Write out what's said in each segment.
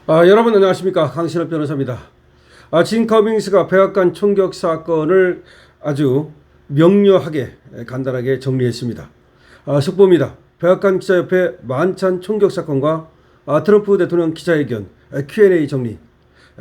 여러분 안녕하십니까. 강신업 변호사입니다. 진 커밍스가 백악관 총격 사건을 아주 명료하게 간단하게 정리했습니다. 속보입니다. 백악관 기자협회 만찬 총격 사건과 트럼프 대통령 기자회견 Q&A 정리.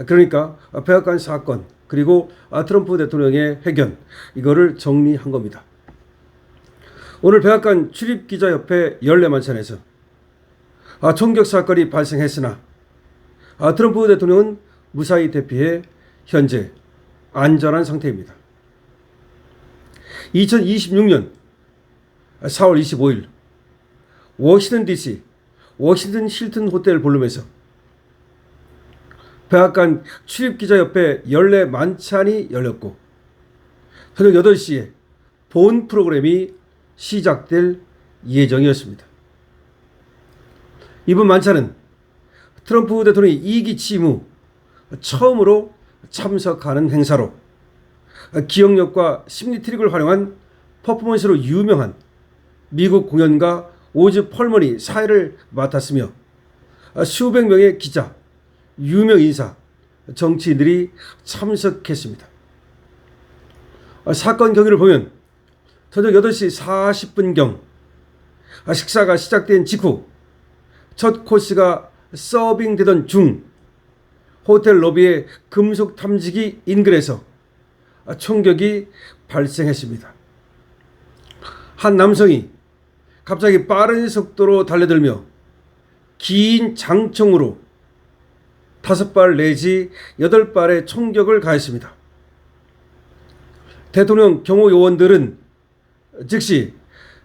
그러니까 백악관 사건 그리고 트럼프 대통령의 회견, 이거를 정리한 겁니다. 오늘 백악관 출입기자협회 연례 만찬에서 총격 사건이 발생했으나 트럼프 대통령은 무사히 대피해 현재 안전한 상태입니다. 2026년 4월 25일 워싱턴 DC 워싱턴 힐튼 호텔 볼룸에서 백악관 출입기자협회 연례 만찬이 열렸고 저녁 8시에 본 프로그램이 시작될 예정이었습니다. 이번 만찬은 트럼프 대통령이 2기 취임 후 처음으로 참석하는 행사로 기억력과 심리 트릭을 활용한 퍼포먼스로 유명한 미국 공연가 오즈 펄먼이 사회를 맡았으며 수백 명의 기자, 유명 인사, 정치인들이 참석했습니다. 사건 경위를 보면 저녁 8시 40분경 식사가 시작된 직후 첫 코스가 서빙되던 중 호텔 로비의 금속 탐지기 인근에서 총격이 발생했습니다. 한 남성이 갑자기 빠른 속도로 달려들며 긴 장총으로 5발 내지 8발의 총격을 가했습니다. 대통령 경호 요원들은 즉시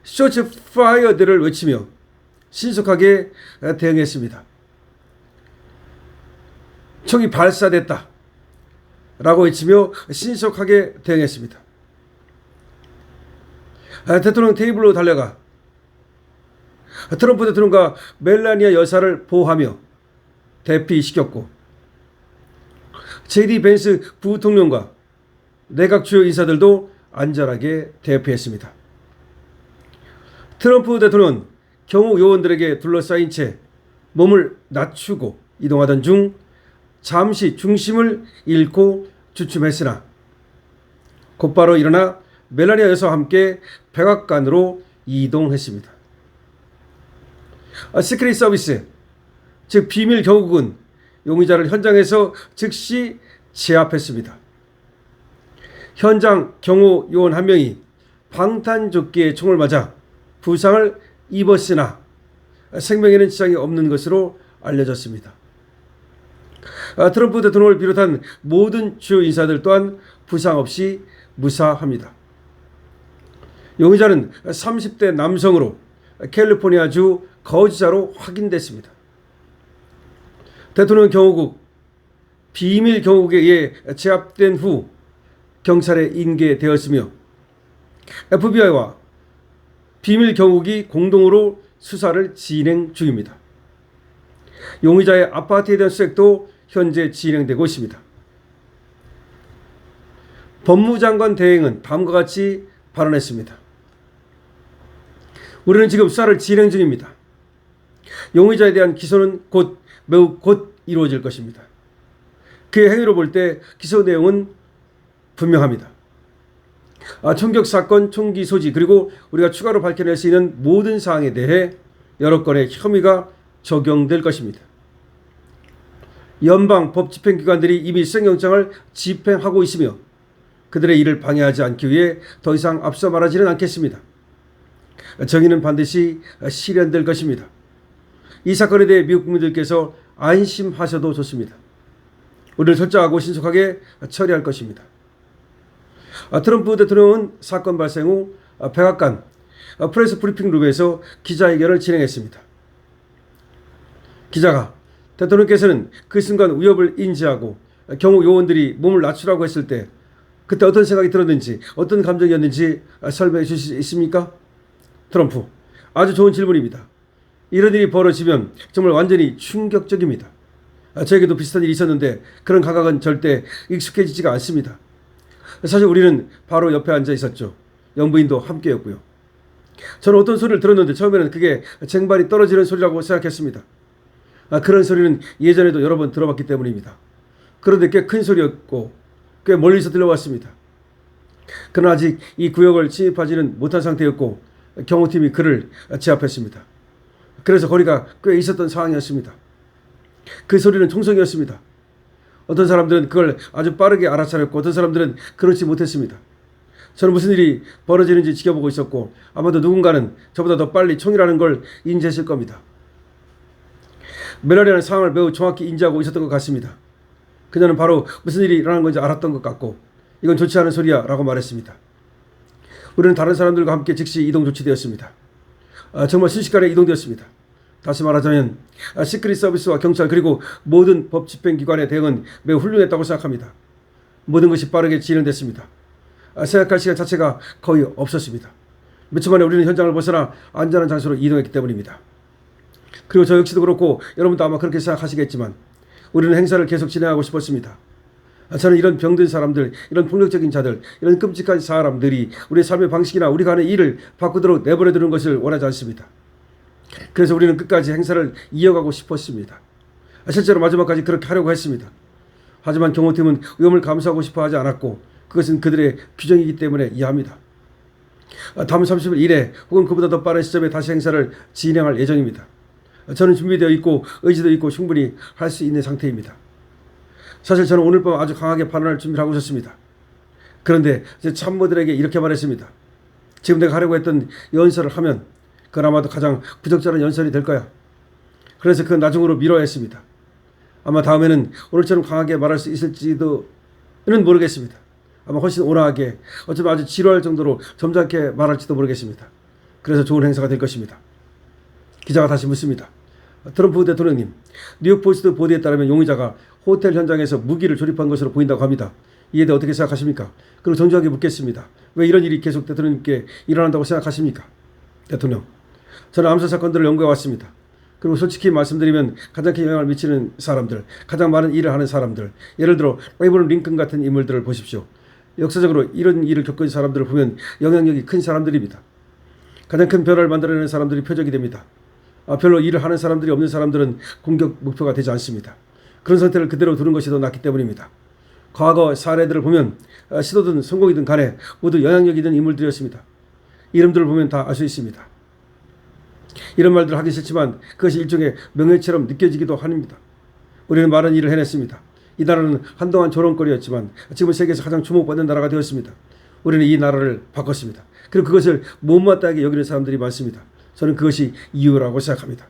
쇼츠 파이어들을 외치며 신속하게 대응했습니다. 총이 발사됐다 라고 외치며 신속하게 대응했습니다. 대통령 테이블로 달려가 트럼프 대통령과 멜라니아 여사를 보호하며 대피시켰고 제디 벤스 부통령과 내각 주요 인사들도 안전하게 대피했습니다. 트럼프 대통령은 경호 요원들에게 둘러싸인 채 몸을 낮추고 이동하던 중 잠시 중심을 잃고 주춤했으나 곧바로 일어나 멜라니아 여사와 함께 백악관으로 이동했습니다. 시크릿 서비스, 즉 비밀 경호국은 용의자를 현장에서 즉시 제압했습니다. 현장 경호 요원 한 명이 방탄조끼에 총을 맞아 부상을 입었으나 생명에는 지장이 없는 것으로 알려졌습니다. 트럼프 대통령을 비롯한 모든 주요 인사들 또한 부상 없이 무사합니다. 용의자는 30대 남성으로 캘리포니아주 거주자로 확인됐습니다. 대통령 경호국, 비밀 경호국에 의해 제압된 후 경찰에 인계되었으며 FBI와 비밀 경호국이 공동으로 수사를 진행 중입니다. 용의자의 아파트에 대한 수색도 현재 진행되고 있습니다. 법무장관 대행은 다음과 같이 발언했습니다. 우리는 지금 수사를 진행 중입니다. 용의자에 대한 기소는 매우 곧 이루어질 것입니다. 그의 행위로 볼 때 기소 내용은 분명합니다. 총격 사건, 총기 소지, 그리고 우리가 추가로 밝혀낼 수 있는 모든 사항에 대해 여러 건의 혐의가 적용될 것입니다. 연방 법 집행기관들이 이미 수색영장을 집행하고 있으며 그들의 일을 방해하지 않기 위해 더 이상 앞서 말하지는 않겠습니다. 정의는 반드시 실현될 것입니다. 이 사건에 대해 미국 국민들께서 안심하셔도 좋습니다. 우리를 철저하고 신속하게 처리할 것입니다. 트럼프 대통령은 사건 발생 후 백악관 프레스 브리핑 룸에서 기자회견을 진행했습니다. 기자가 대통령께서는 그 순간 위협을 인지하고 경호 요원들이 몸을 낮추라고 했을 때 그때 어떤 생각이 들었는지, 어떤 감정이었는지 설명해 주실 수 있습니까? 트럼프, 아주 좋은 질문입니다. 이런 일이 벌어지면 정말 완전히 충격적입니다. 저에게도 비슷한 일이 있었는데 그런 감각은 절대 익숙해지지가 않습니다. 사실 우리는 바로 옆에 앉아 있었죠. 영부인도 함께였고요. 저는 어떤 소리를 들었는데 처음에는 그게 쟁반이 떨어지는 소리라고 생각했습니다. 그런 소리는 예전에도 여러 번 들어봤기 때문입니다. 그런데 꽤 큰 소리였고 꽤 멀리서 들려왔습니다. 그러나 아직 이 구역을 침입하지는 못한 상태였고 경호팀이 그를 제압했습니다. 그래서 거리가 꽤 있었던 상황이었습니다. 그 소리는 총성이었습니다. 어떤 사람들은 그걸 아주 빠르게 알아차렸고 어떤 사람들은 그렇지 못했습니다. 저는 무슨 일이 벌어지는지 지켜보고 있었고 아마도 누군가는 저보다 더 빨리 총이라는 걸 인지했을 겁니다. 멜라리아는 상황을 매우 정확히 인지하고 있었던 것 같습니다. 그녀는 바로 무슨 일이 일어나는 건지 알았던 것 같고 이건 좋지 않은 소리야 라고 말했습니다. 우리는 다른 사람들과 함께 즉시 이동 조치되었습니다. 정말 순식간에 이동되었습니다. 다시 말하자면 시크릿 서비스와 경찰 그리고 모든 법 집행기관의 대응은 매우 훌륭했다고 생각합니다. 모든 것이 빠르게 진행됐습니다. 생각할 시간 자체가 거의 없었습니다. 몇 초 만에 우리는 현장을 벗어나 안전한 장소로 이동했기 때문입니다. 그리고 저 역시도 그렇고 여러분도 아마 그렇게 생각하시겠지만 우리는 행사를 계속 진행하고 싶었습니다. 저는 이런 병든 사람들, 이런 폭력적인 자들, 이런 끔찍한 사람들이 우리의 삶의 방식이나 우리가 하는 일을 바꾸도록 내버려두는 것을 원하지 않습니다. 그래서 우리는 끝까지 행사를 이어가고 싶었습니다. 실제로 마지막까지 그렇게 하려고 했습니다. 하지만 경호팀은 위험을 감수하고 싶어 하지 않았고 그것은 그들의 규정이기 때문에 이해합니다. 다음 30일 이내 혹은 그보다 더 빠른 시점에 다시 행사를 진행할 예정입니다. 저는 준비되어 있고 의지도 있고 충분히 할 수 있는 상태입니다. 사실 저는 오늘 밤 아주 강하게 발언할 준비를 하고 있었습니다. 그런데 제 참모들에게 이렇게 말했습니다. 지금 내가 하려고 했던 연설을 하면 그건 아마도 가장 부적절한 연설이 될 거야. 그래서 그건 나중으로 미뤄야 했습니다. 아마 다음에는 오늘처럼 강하게 말할 수 있을지도는 모르겠습니다. 아마 훨씬 온화하게 어쩌면 아주 지루할 정도로 점잖게 말할지도 모르겠습니다. 그래서 좋은 행사가 될 것입니다. 기자가 다시 묻습니다. 트럼프 대통령님, 뉴욕 포스트 보도에 따르면 용의자가 호텔 현장에서 무기를 조립한 것으로 보인다고 합니다. 이에 대해 어떻게 생각하십니까? 그리고 정중하게 묻겠습니다. 왜 이런 일이 계속 대통령님께 일어난다고 생각하십니까? 대통령, 저는 암살 사건들을 연구해 왔습니다. 그리고 솔직히 말씀드리면 가장 큰 영향을 미치는 사람들, 가장 많은 일을 하는 사람들, 예를 들어 에이브럼 링컨 같은 인물들을 보십시오. 역사적으로 이런 일을 겪은 사람들을 보면 영향력이 큰 사람들입니다. 가장 큰 변화를 만들어내는 사람들이 표적이 됩니다. 별로 일을 하는 사람들이 없는 사람들은 공격 목표가 되지 않습니다. 그런 상태를 그대로 두는 것이 더 낫기 때문입니다. 과거 사례들을 보면 시도든 성공이든 간에 모두 영향력 있는 인물들이었습니다. 이름들을 보면 다 알 수 있습니다. 이런 말들을 하기 싫지만 그것이 일종의 명예처럼 느껴지기도 합니다. 우리는 많은 일을 해냈습니다. 이 나라는 한동안 조롱거리였지만 지금은 세계에서 가장 주목받는 나라가 되었습니다. 우리는 이 나라를 바꿨습니다. 그리고 그것을 못마땅하게 여기는 사람들이 많습니다. 저는 그것이 이유라고 생각합니다.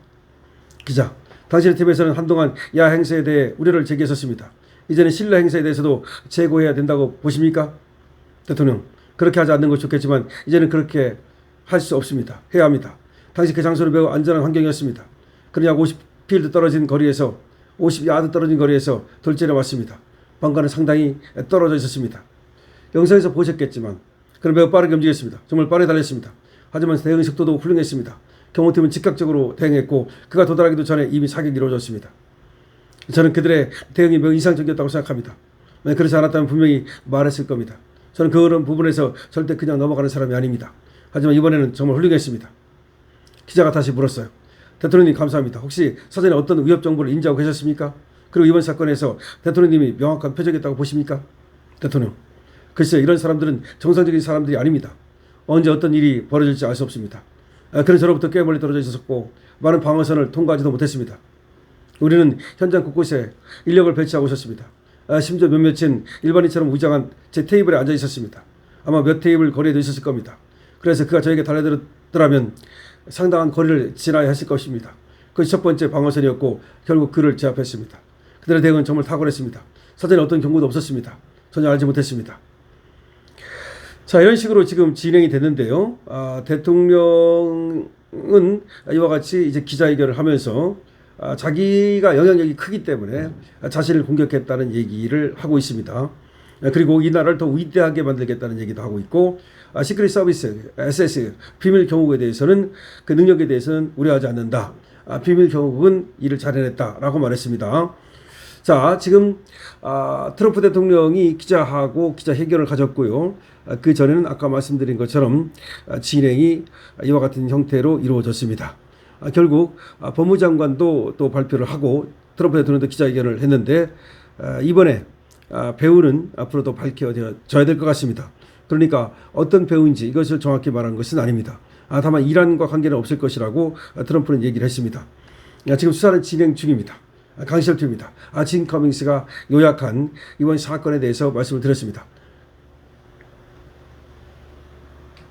기자, 당신의 팀에서는 한동안 야해 행사에 대해 우려를 제기했었습니다. 이제는 실내 행사에 대해서도 재고해야 된다고 보십니까? 대통령, 그렇게 하지 않는 것이 좋겠지만 이제는 그렇게 할 수 없습니다. 해야 합니다. 당시 그 장소는 매우 안전한 환경이었습니다. 그러냐 50필드 떨어진 거리에서 50야드 떨어진 거리에서 돌진해 왔습니다. 방과는 상당히 떨어져 있었습니다. 영상에서 보셨겠지만 그는 매우 빠르게 움직였습니다. 정말 빠르게 달렸습니다. 하지만 대응 속도도 훌륭했습니다. 경호팀은 즉각적으로 대응했고 그가 도달하기도 전에 이미 사격이 이루어졌습니다. 저는 그들의 대응이 매우 인상적이었다고 생각합니다. 만약 그렇지 않았다면 분명히 말했을 겁니다. 저는 그런 부분에서 절대 그냥 넘어가는 사람이 아닙니다. 하지만 이번에는 정말 훌륭했습니다. 기자가 다시 물었어요. 대통령님 감사합니다. 혹시 사전에 어떤 위협 정보를 인지하고 계셨습니까? 그리고 이번 사건에서 대통령님이 명확한 표적이었다고 보십니까? 대통령, 글쎄요, 이런 사람들은 정상적인 사람들이 아닙니다. 언제 어떤 일이 벌어질지 알 수 없습니다. 그는 저로부터 꽤 멀리 떨어져 있었고 많은 방어선을 통과하지도 못했습니다. 우리는 현장 곳곳에 인력을 배치하고 있었습니다. 심지어 몇몇은 일반인처럼 위장한 제 테이블에 앉아 있었습니다. 아마 몇 테이블 거리에도 있었을 겁니다. 그래서 그가 저에게 달려들었더라면 상당한 거리를 지나야 했을 것입니다. 그것이 첫 번째 방어선이었고 결국 그를 제압했습니다. 그들의 대응은 정말 탁월했습니다. 사전에 어떤 경고도 없었습니다. 전혀 알지 못했습니다. 자, 이런 식으로 지금 진행이 됐는데요. 대통령은 이와 같이 이제 기자회견을 하면서 자기가 영향력이 크기 때문에 자신을 공격했다는 얘기를 하고 있습니다. 그리고 이 나라를 더 위대하게 만들겠다는 얘기도 하고 있고 시크릿 서비스, SS, 비밀 경호국에 대해서는 그 능력에 대해서는 우려하지 않는다. 비밀 경호국은 일을 잘 해냈다라고 말했습니다. 자, 지금 트럼프 대통령이 기자하고 기자회견을 가졌고요. 그 전에는 아까 말씀드린 것처럼 진행이 이와 같은 형태로 이루어졌습니다. 결국 법무장관도 또 발표를 하고 트럼프 대통령도 기자회견을 했는데 이번에 배우는 앞으로도 밝혀져야 될 것 같습니다. 그러니까 어떤 배우인지 이것을 정확히 말한 것은 아닙니다. 다만 이란과 관계는 없을 것이라고 트럼프는 얘기를 했습니다. 지금 수사는 진행 중입니다. 강시열TV입니다. 진 커밍스가 요약한 이번 사건에 대해서 말씀을 드렸습니다.